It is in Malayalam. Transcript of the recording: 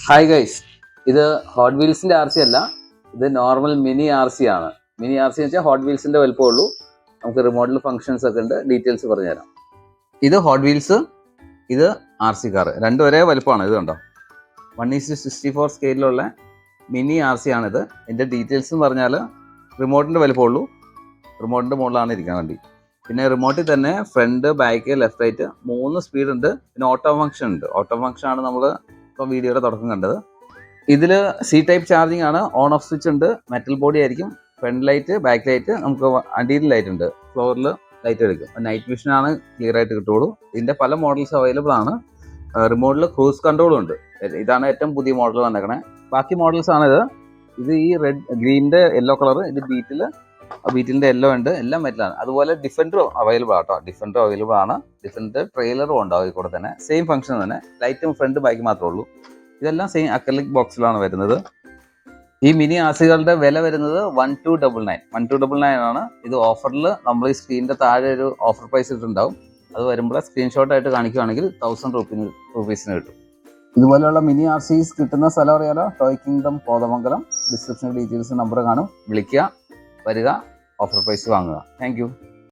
ഹായ് ഗൈസ്, ഇത് ഹോട്ട് വീൽസിന്റെ RC അല്ല, ഇത് നോർമൽ മിനി RC ആണ്. മിനി RC എന്ന് വെച്ചാൽ ഹോട്ട് വീൽസിന്റെ വലുപ്പമേ ഉള്ളൂ. നമുക്ക് റിമോട്ടിൽ ഫംഗ്ഷൻസ് ഒക്കെ ഉണ്ട്, ഡീറ്റെയിൽസ് പറഞ്ഞുതരാം. ഇത് ഹോട്ട് വീൽസ്, ഇത് RC കാർ, രണ്ടും ഒരേ വലുപ്പമാണ്. ഇത് കണ്ടോ, 1:64 സ്കെയിലുള്ള മിനി RC ആണിത്. ഇതിൻ്റെ ഡീറ്റെയിൽസ് എന്ന് പറഞ്ഞാൽ റിമോട്ടിൻ്റെ വലുപ്പമുള്ളൂ, റിമോട്ടിൻ്റെ മുകളിലാണ് ഇരിക്കാൻ വേണ്ടി. പിന്നെ റിമോട്ടിൽ തന്നെ front, back, left, right 3 speed ഉണ്ട്. പിന്നെ ഓട്ടോ ഫംഗ്ഷൻ ഉണ്ട്. ഓട്ടോ ഫംഗ്ഷൻ ആണ് നമ്മൾ ഇപ്പോൾ വീഡിയോയുടെ തുടക്കം കണ്ടത്. ഇതിൽ C ടൈപ്പ് ചാർജിങ് ആണ്. ഓൺ ഓഫ് സ്വിച്ച് ഉണ്ട്. മെറ്റൽ ബോഡി ആയിരിക്കും. ഫ്രണ്ട് ലൈറ്റ്, ബാക്ക് ലൈറ്റ്, നമുക്ക് അടിയിൽ ലൈറ്റ് ഉണ്ട്, ഫ്ലോറിൽ ലൈറ്റ് എടുക്കും. നൈറ്റ് വിഷൻ ആണ് ക്ലിയർ ആയിട്ട് കിട്ടുള്ളൂ. ഇതിൻ്റെ പല മോഡൽസ് അവൈലബിൾ ആണ്. റിമോട്ടിൽ ക്രൂസ് കൺട്രോളും ഉണ്ട്. ഇതാണ് ഏറ്റവും പുതിയ മോഡൽ വന്നേക്കണേ. ബാക്കി മോഡൽസ് ആണിത്. ഇത് ഈ റെഡ്, ഗ്രീനിൻ്റെ യെല്ലോ കളർ, ഇത് ബീറ്റിലിൻ്റെ യെല്ലോ ഉണ്ട്. എല്ലാം മെറ്റലാണ്. അതുപോലെ ഡിഫൻഡറും അവൈലബിൾ ആട്ടോ. ഡിഫൻഡറും അവൈലബിൾ ആണ്. ഡിഫൻഡർ ട്രെയിലറും ഉണ്ടാവും കൂടെ തന്നെ. സെയിം ഫംഗ്ഷൻ തന്നെ, ലൈറ്റും ഫ്രണ്ട് ബാക്ക് മാത്രമേ ഉള്ളൂ. ഇതെല്ലാം സെയിം അക്രലിക് ബോക്സിലാണ് വരുന്നത്. ഈ മിനി RCകളുടെ വില വരുന്നത് 1299 ആണ്. ഇത് ഓഫറിൽ നമ്മൾ ഈ സ്ക്രീനിൻ്റെ താഴെ ഒരു ഓഫർ പ്രൈസ് ഇട്ടുണ്ടാവും. അത് വരുമ്പോൾ സ്ക്രീൻഷോട്ടായിട്ട് കാണിക്കുകയാണെങ്കിൽ 1000 റുപ്പീസിന് കിട്ടും. ഇതുപോലെയുള്ള മിനി RCs കിട്ടുന്ന സ്ഥലം അറിയാലോ, toy kingdom Kothamangalam. Description details number കാണും, വിളിക്കുക, വരിക, ഓഫർ പ്രൈസ് വാങ്ങുക. താങ്ക്